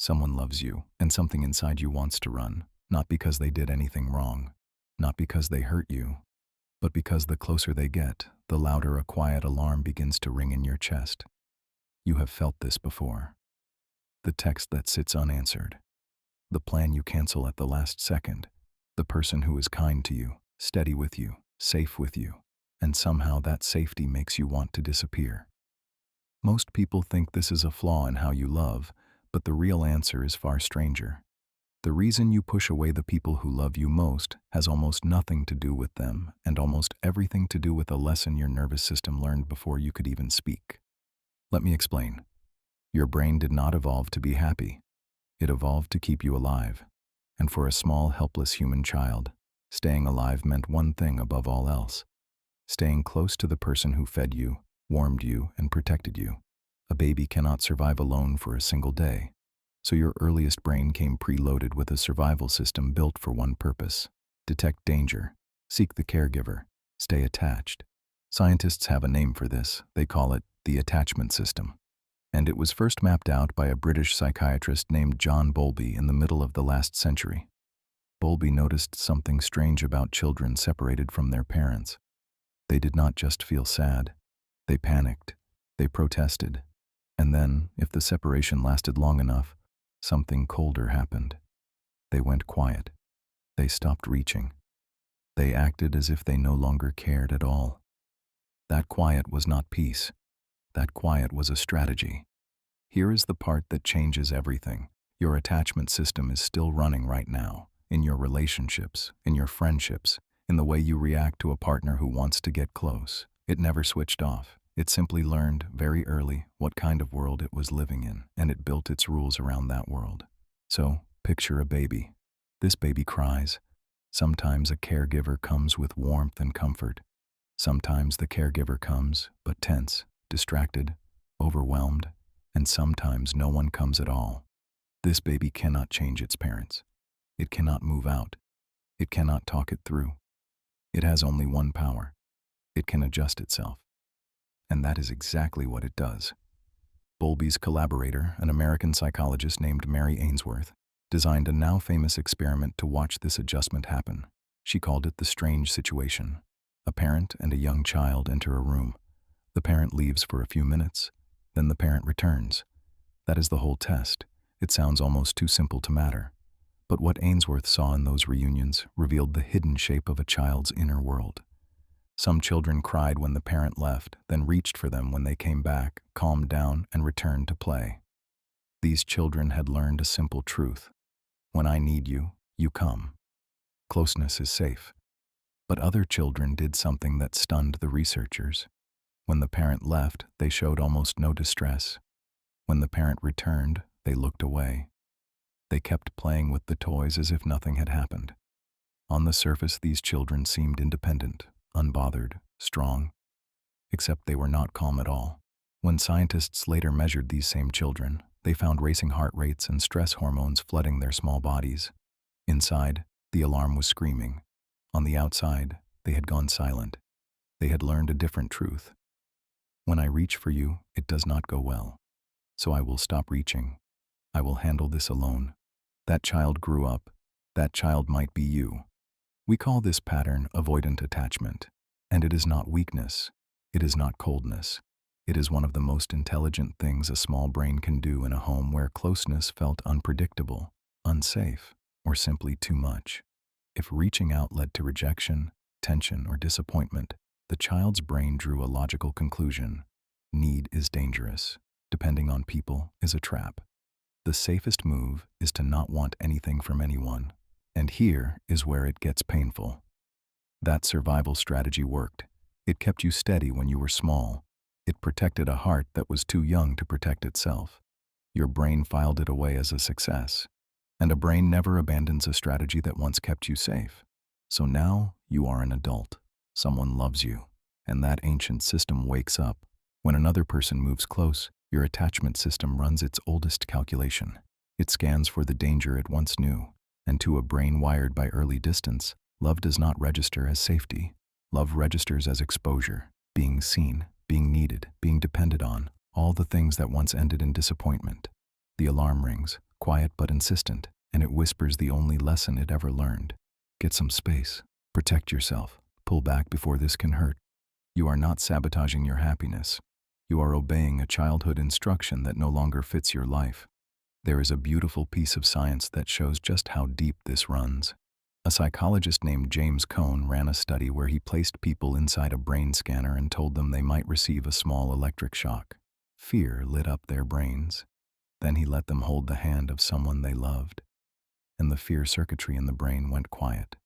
Someone loves you, and something inside you wants to run, not because they did anything wrong, not because they hurt you, but because the closer they get, the louder a quiet alarm begins to ring in your chest. You have felt this before. The text that sits unanswered. The plan you cancel at the last second. The person who is kind to you, steady with you, safe with you, and somehow that safety makes you want to disappear. Most people think this is a flaw in how you love, but the real answer is far stranger. The reason you push away the people who love you most has almost nothing to do with them and almost everything to do with a lesson your nervous system learned before you could even speak. Let me explain. Your brain did not evolve to be happy. It evolved to keep you alive. And for a small, helpless human child, staying alive meant one thing above all else: staying close to the person who fed you, warmed you, and protected you. A baby cannot survive alone for a single day, so your earliest brain came preloaded with a survival system built for one purpose: detect danger, seek the caregiver, stay attached. Scientists have a name for this. They call it the attachment system. And it was first mapped out by a British psychiatrist named John Bowlby in the middle of the last century. Bowlby noticed something strange about children separated from their parents. They did not just feel sad. They panicked. They protested. And then, if the separation lasted long enough, something colder happened. They went quiet. They stopped reaching. They acted as if they no longer cared at all. That quiet was not peace. That quiet was a strategy. Here is the part that changes everything. Your attachment system is still running right now, in your relationships, in your friendships, in the way you react to a partner who wants to get close. It never switched off. It simply learned very early what kind of world it was living in, and it built its rules around that world. So, picture a baby. This baby cries. Sometimes a caregiver comes with warmth and comfort. Sometimes the caregiver comes, but tense, distracted, overwhelmed, and sometimes no one comes at all. This baby cannot change its parents. It cannot move out. It cannot talk it through. It has only one power. It can adjust itself. And that is exactly what it does. Bowlby's collaborator, an American psychologist named Mary Ainsworth, designed a now famous experiment to watch this adjustment happen. She called it the strange situation. A parent and a young child enter a room. The parent leaves for a few minutes, then the parent returns. That is the whole test. It sounds almost too simple to matter. But what Ainsworth saw in those reunions revealed the hidden shape of a child's inner world. Some children cried when the parent left, then reached for them when they came back, calmed down, and returned to play. These children had learned a simple truth. When I need you, you come. Closeness is safe. But other children did something that stunned the researchers. When the parent left, they showed almost no distress. When the parent returned, they looked away. They kept playing with the toys as if nothing had happened. On the surface, these children seemed independent, unbothered, strong. Except they were not calm at all. When scientists later measured these same children, they found racing heart rates and stress hormones flooding their small bodies. Inside, the alarm was screaming. On the outside, they had gone silent. They had learned a different truth. When I reach for you, it does not go well. So I will stop reaching. I will handle this alone. That child grew up. That child might be you. We call this pattern avoidant attachment. And it is not weakness. It is not coldness. It is one of the most intelligent things a small brain can do in a home where closeness felt unpredictable, unsafe, or simply too much. If reaching out led to rejection, tension, or disappointment, the child's brain drew a logical conclusion. Need is dangerous. Depending on people is a trap. The safest move is to not want anything from anyone. And here is where it gets painful. That survival strategy worked. It kept you steady when you were small. It protected a heart that was too young to protect itself. Your brain filed it away as a success. And a brain never abandons a strategy that once kept you safe. So now you are an adult. Someone loves you. And that ancient system wakes up. When another person moves close, your attachment system runs its oldest calculation. It scans for the danger it once knew. And to a brain wired by early distance, love does not register as safety. Love registers as exposure, being seen, being needed, being depended on, all the things that once ended in disappointment. The alarm rings. quiet but insistent, and it whispers the only lesson it ever learned. Get some space. Protect yourself. Pull back before this can hurt. You are not sabotaging your happiness. You are obeying a childhood instruction that no longer fits your life. There is a beautiful piece of science that shows just how deep this runs. A psychologist named James Coan ran a study where he placed people inside a brain scanner and told them they might receive a small electric shock. Fear lit up their brains. Then he let them hold the hand of someone they loved, and the fear circuitry in the brain went quiet.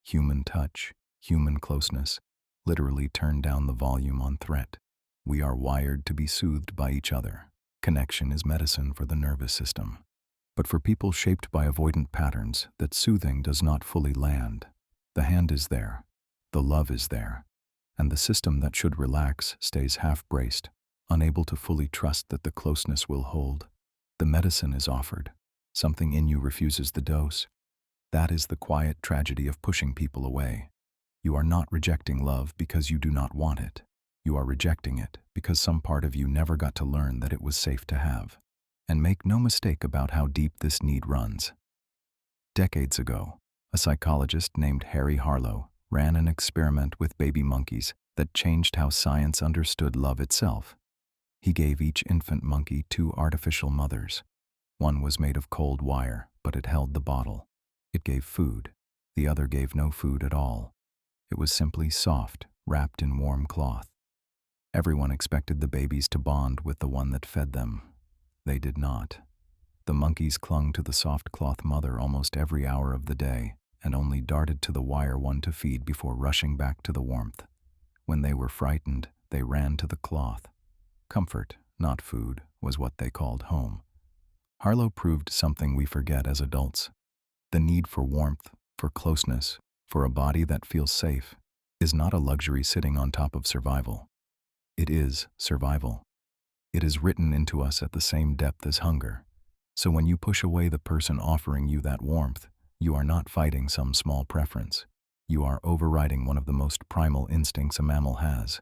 Human touch, human closeness, literally turned down the volume on threat. We are wired to be soothed by each other. Connection is medicine for the nervous system. But for people shaped by avoidant patterns, that soothing does not fully land. The hand is there, the love is there, and the system that should relax stays half-braced, unable to fully trust that the closeness will hold. The medicine is offered. Something in you refuses the dose. That is the quiet tragedy of pushing people away. You are not rejecting love because you do not want it. You are rejecting it because some part of you never got to learn that it was safe to have. And make no mistake about how deep this need runs. Decades ago, a psychologist named Harry Harlow ran an experiment with baby monkeys that changed how science understood love itself. He gave each infant monkey 2 artificial mothers. One was made of cold wire, but it held the bottle. It gave food. The other gave no food at all. It was simply soft, wrapped in warm cloth. Everyone expected the babies to bond with the one that fed them. They did not. The monkeys clung to the soft cloth mother almost every hour of the day and only darted to the wire one to feed before rushing back to the warmth. When they were frightened, they ran to the cloth. Comfort, not food, was what they called home. Harlow proved something we forget as adults. The need for warmth, for closeness, for a body that feels safe, is not a luxury sitting on top of survival. It is survival. It is written into us at the same depth as hunger. So when you push away the person offering you that warmth, you are not fighting some small preference. You are overriding one of the most primal instincts a mammal has.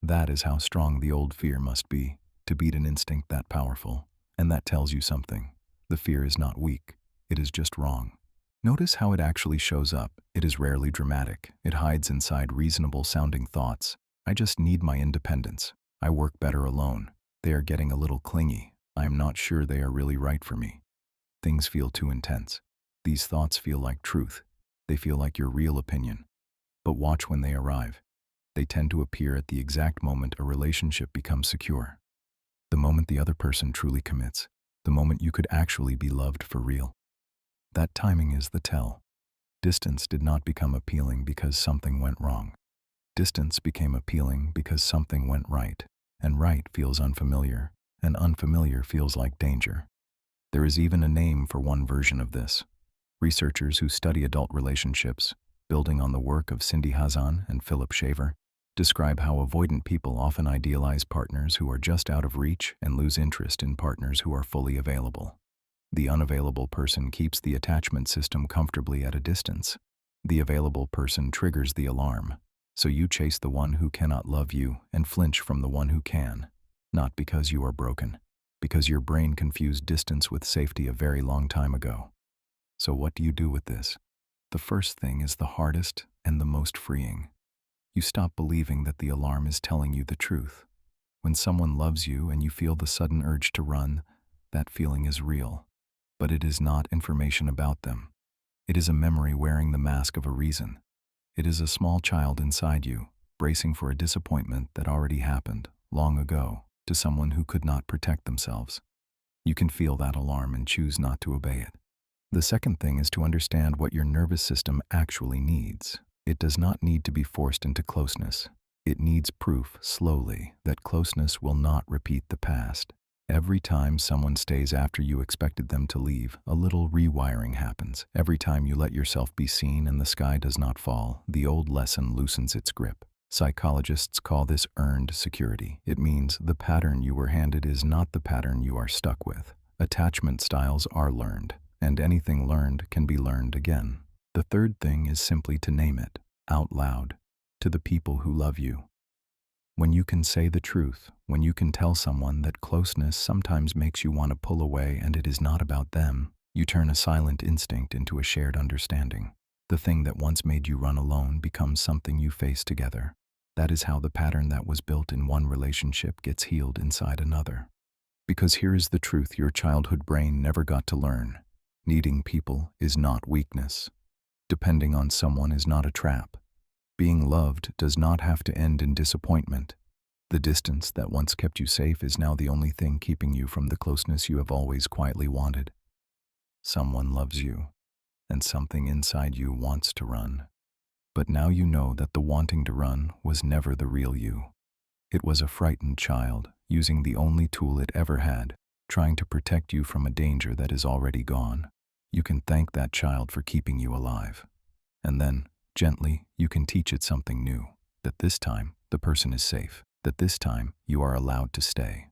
That is how strong the old fear must be, to beat an instinct that powerful. And that tells you something. The fear is not weak. It is just wrong. Notice how it actually shows up. It is rarely dramatic. It hides inside reasonable-sounding thoughts. I just need my independence. I work better alone. They are getting a little clingy. I am not sure they are really right for me. Things feel too intense. These thoughts feel like truth. They feel like your real opinion. But watch when they arrive. They tend to appear at the exact moment a relationship becomes secure. The moment the other person truly commits. The moment you could actually be loved for real. That timing is the tell. Distance did not become appealing because something went wrong. Distance became appealing because something went right. And right feels unfamiliar, and unfamiliar feels like danger. There is even a name for one version of this. Researchers who study adult relationships, building on the work of Cindy Hazan and Philip Shaver, describe how avoidant people often idealize partners who are just out of reach and lose interest in partners who are fully available. The unavailable person keeps the attachment system comfortably at a distance. The available person triggers the alarm. So you chase the one who cannot love you and flinch from the one who can. Not because you are broken, because your brain confused distance with safety a very long time ago. So what do you do with this? The first thing is the hardest and the most freeing. You stop believing that the alarm is telling you the truth. When someone loves you and you feel the sudden urge to run, that feeling is real. But it is not information about them. It is a memory wearing the mask of a reason. It is a small child inside you, bracing for a disappointment that already happened, long ago, to someone who could not protect themselves. You can feel that alarm and choose not to obey it. The second thing is to understand what your nervous system actually needs. It does not need to be forced into closeness. It needs proof, slowly, that closeness will not repeat the past. Every time someone stays after you expected them to leave, a little rewiring happens. Every time you let yourself be seen and the sky does not fall, the old lesson loosens its grip. Psychologists call this earned security. It means the pattern you were handed is not the pattern you are stuck with. Attachment styles are learned, and anything learned can be learned again. The third thing is simply to name it, out loud, to the people who love you. When you can say the truth, When you can tell someone that closeness sometimes makes you want to pull away and it is not about them, you turn a silent instinct into a shared understanding. The thing that once made you run alone becomes something you face together. That is how the pattern that was built in one relationship gets healed inside another. Because here is the truth your childhood brain never got to learn. Needing people is not weakness. Depending on someone is not a trap. Being loved does not have to end in disappointment. The distance that once kept you safe is now the only thing keeping you from the closeness you have always quietly wanted. Someone loves you, and something inside you wants to run. But now you know that the wanting to run was never the real you. It was a frightened child, using the only tool it ever had, trying to protect you from a danger that is already gone. You can thank that child for keeping you alive. And then, gently, you can teach it something new, that this time, the person is safe, that this time, you are allowed to stay.